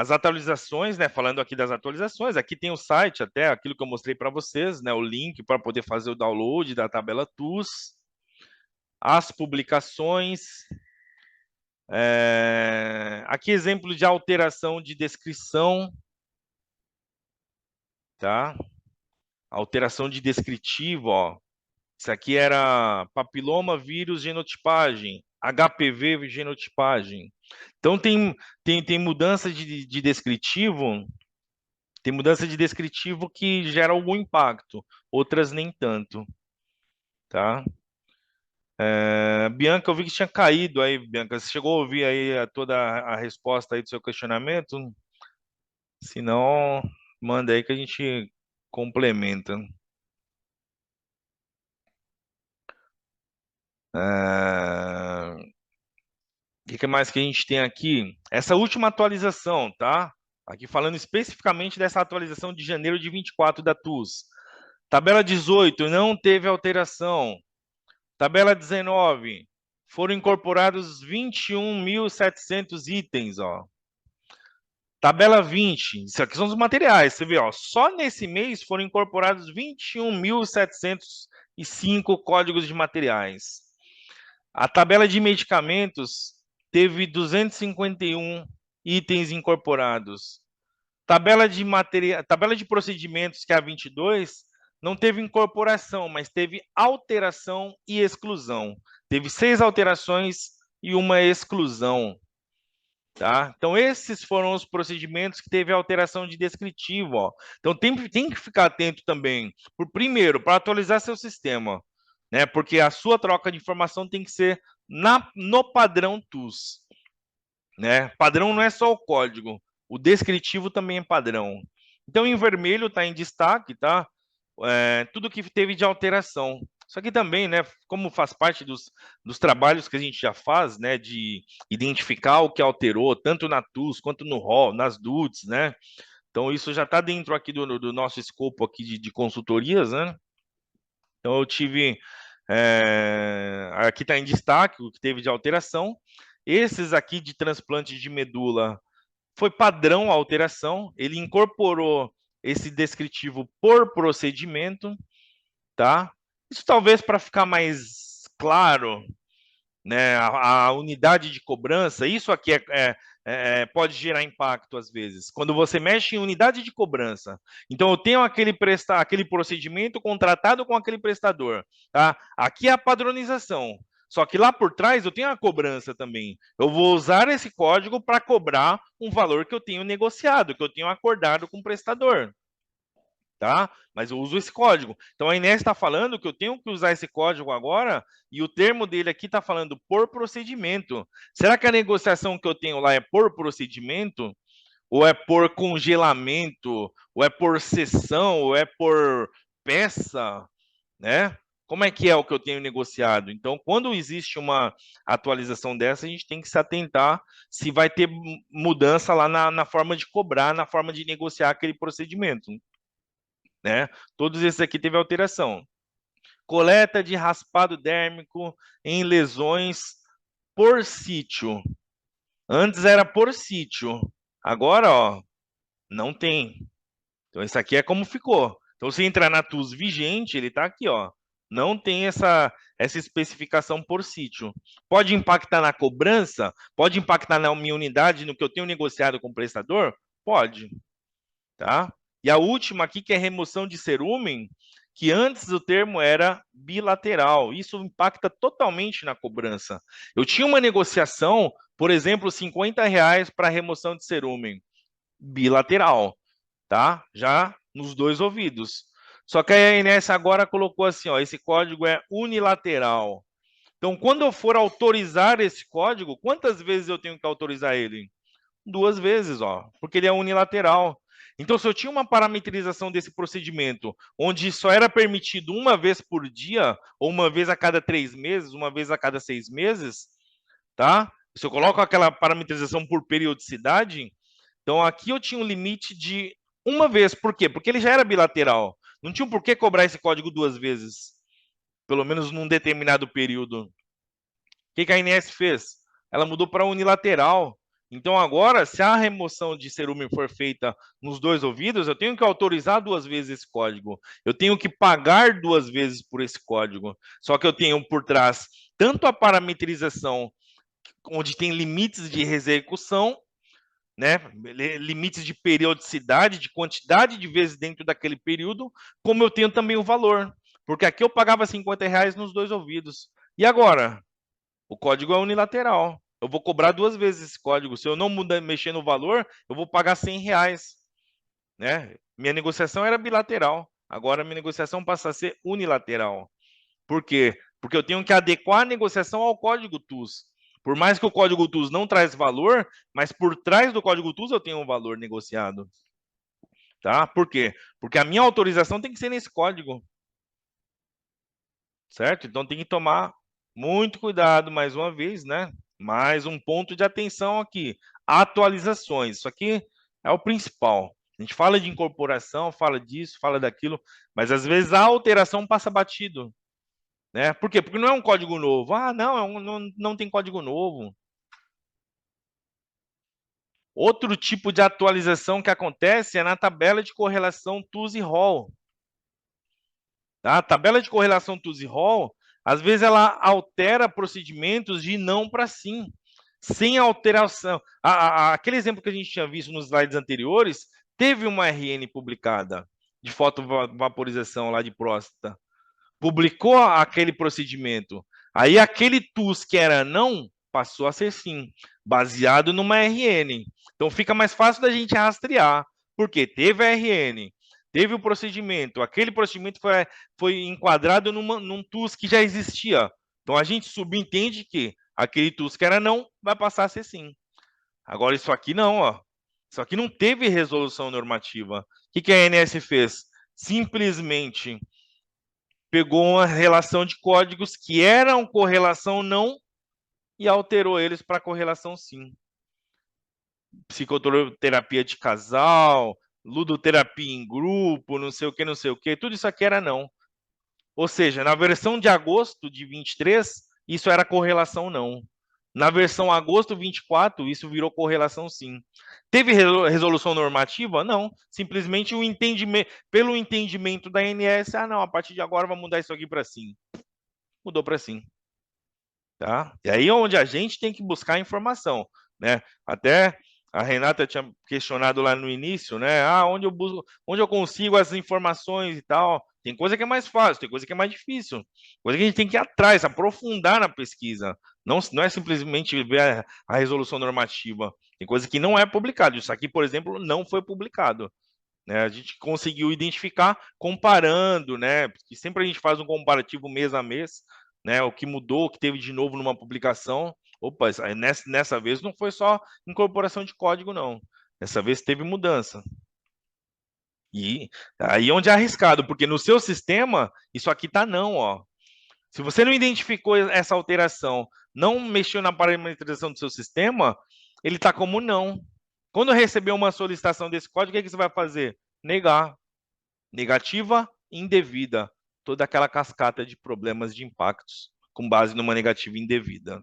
as atualizações, né? Falando aqui das atualizações, aqui tem o site, até aquilo que eu mostrei para vocês, né? O link para poder fazer o download da tabela TUS, as publicações. Aqui exemplo de alteração de descrição, tá? Alteração de descritivo, ó. Isso aqui era papiloma, vírus, genotipagem, HPV, genotipagem. Então, tem mudança de descritivo, tem mudança de descritivo que gera algum impacto, outras nem tanto, tá? Bianca, eu vi que tinha caído aí, Bianca. Você chegou a ouvir aí toda a resposta aí do seu questionamento? Se não, manda aí que a gente complementa. O que mais que a gente tem aqui? Essa última atualização, tá? Aqui falando especificamente dessa atualização de janeiro de 24 da TUS. Tabela 18, não teve alteração. Tabela 19, foram incorporados 21.700 itens, ó. Tabela 20, isso aqui são os materiais, você vê, ó, só nesse mês foram incorporados 21.705 códigos de materiais. A tabela de medicamentos teve 251 itens incorporados. Tabela de procedimentos, que é a 22, não teve incorporação, mas teve alteração e exclusão. Teve 6 alterações e uma exclusão. Tá? Então, esses foram os procedimentos que teve alteração de descritivo. Ó. Então, tem que ficar atento também. Primeiro, para atualizar seu sistema, né? Porque a sua troca de informação tem que ser no padrão TUS. Né? Padrão não é só o código, o descritivo também é padrão. Então, em vermelho está em destaque, tá? Tudo que teve de alteração. Isso aqui também, né, como faz parte dos trabalhos que a gente já faz, né, de identificar o que alterou, tanto na TUS quanto no ROL, nas DUTs, né? Então, isso já está dentro aqui do nosso escopo aqui de consultorias, né? Então, eu tive... aqui está em destaque o que teve de alteração. Esses aqui de transplante de medula foi padrão a alteração, ele incorporou esse descritivo por procedimento, tá? Isso talvez para ficar mais claro, né? A unidade de cobrança, isso aqui pode gerar impacto às vezes. Quando você mexe em unidade de cobrança, então eu tenho aquele procedimento contratado com aquele prestador, tá? Aqui é a padronização. Só que lá por trás eu tenho a cobrança também. Eu vou usar esse código para cobrar um valor que eu tenho negociado, que eu tenho acordado com o prestador. Tá? Mas eu uso esse código. Então a Inés está falando que eu tenho que usar esse código agora e o termo dele aqui está falando por procedimento. Será que a negociação que eu tenho lá é por procedimento? Ou é por congelamento? Ou é por sessão? Ou é por peça? Né? Como é que é o que eu tenho negociado? Então, quando existe uma atualização dessa, a gente tem que se atentar se vai ter mudança lá na forma de cobrar, na forma de negociar aquele procedimento. Né? Todos esses aqui teve alteração. Coleta de raspado dérmico em lesões por sítio. Antes era por sítio. Agora, ó, não tem. Então, isso aqui é como ficou. Então, se entrar na TUS vigente, ele está aqui, ó. Não tem essa especificação por sítio. Pode impactar na cobrança? Pode impactar na minha unidade, no que eu tenho negociado com o prestador? Pode. Tá? E a última aqui, que é remoção de cerúmen, que antes o termo era bilateral. Isso impacta totalmente na cobrança. Eu tinha uma negociação, por exemplo, R$ 50 para remoção de cerúmen. Bilateral, tá? Já nos dois ouvidos. Só que a ANS agora colocou assim, ó, esse código é unilateral. Então, quando eu for autorizar esse código, quantas vezes eu tenho que autorizar ele? 2 vezes, ó, porque ele é unilateral. Então, se eu tinha uma parametrização desse procedimento, onde só era permitido uma vez por dia, ou uma vez a cada 3 meses, uma vez a cada 6 meses, tá? Se eu coloco aquela parametrização por periodicidade, então aqui eu tinha um limite de uma vez. Por quê? Porque ele já era bilateral. Não tinha por que cobrar esse código 2 vezes, pelo menos num determinado período. O que a ANS fez? Ela mudou para unilateral. Então, agora, se a remoção de cerume for feita nos 2 ouvidos, eu tenho que autorizar 2 vezes esse código. Eu tenho que pagar 2 vezes por esse código. Só que eu tenho por trás tanto a parametrização, onde tem limites de execução, né, limites de periodicidade, de quantidade de vezes dentro daquele período, como eu tenho também o valor. Porque aqui eu pagava R$ 50 nos 2 ouvidos. E agora? O código é unilateral. Eu vou cobrar 2 vezes esse código. Se eu não mexer no valor, eu vou pagar R$ 100. Né? Minha negociação era bilateral. Agora minha negociação passa a ser unilateral. Por quê? Porque eu tenho que adequar a negociação ao código TUS. Por mais que o código TUS não traz valor, mas por trás do código TUS eu tenho um valor negociado. Tá? Por quê? Porque a minha autorização tem que ser nesse código. Certo? Então tem que tomar muito cuidado mais uma vez, né? Mais um ponto de atenção aqui. Atualizações. Isso aqui é o principal. A gente fala de incorporação, fala disso, fala daquilo, mas às vezes a alteração passa batido. Né? Por quê? Porque não é um código novo. Ah, não, não tem código novo. Outro tipo de atualização que acontece é na tabela de correlação TUS e ROL. Tá? A tabela de correlação TUS e ROL, às vezes ela altera procedimentos de não para sim, sem alteração. Aquele exemplo que a gente tinha visto nos slides anteriores, teve uma RN publicada de fotovaporização lá de próstata. Publicou aquele procedimento. Aí aquele TUS que era não, passou a ser sim, baseado numa RN. Então fica mais fácil da gente rastrear, porque teve a RN, teve o procedimento, aquele procedimento foi enquadrado num TUS que já existia. Então a gente subentende que aquele TUS que era não, vai passar a ser sim. Agora isso aqui não, ó. Isso aqui não teve resolução normativa. O que a ANS fez? Simplesmente pegou uma relação de códigos que eram correlação não e alterou eles para correlação sim. Psicoterapia de casal, ludoterapia em grupo, não sei o que, tudo isso aqui era não. Ou seja, na versão de agosto de 23, isso era correlação não. Na versão agosto 24, isso virou correlação sim. Teve resolução normativa? Não. Simplesmente o entendimento, pelo entendimento da ANS, não, a partir de agora vamos mudar isso aqui para sim. Mudou para sim. Tá? E aí é onde a gente tem que buscar informação, né? Até a Renata tinha questionado lá no início, né? Ah, onde eu busco, onde eu consigo as informações e tal. Tem coisa que é mais fácil, tem coisa que é mais difícil. Coisa que a gente tem que ir atrás, aprofundar na pesquisa. Não é simplesmente ver a resolução normativa. Tem coisa que não é publicado. Isso aqui, por exemplo, não foi publicado. Né? A gente conseguiu identificar comparando, né? Porque sempre a gente faz um comparativo mês a mês, né? O que mudou, o que teve de novo numa publicação. Opa, nessa vez não foi só incorporação de código, não. Dessa vez teve mudança. E aí é onde é arriscado, porque no seu sistema, isso aqui tá não, ó. Se você não identificou essa alteração, não mexeu na parametrização do seu sistema, ele está como não. Quando receber uma solicitação desse código, o que você vai fazer? Negar. Negativa indevida. Toda aquela cascata de problemas de impactos com base numa negativa indevida.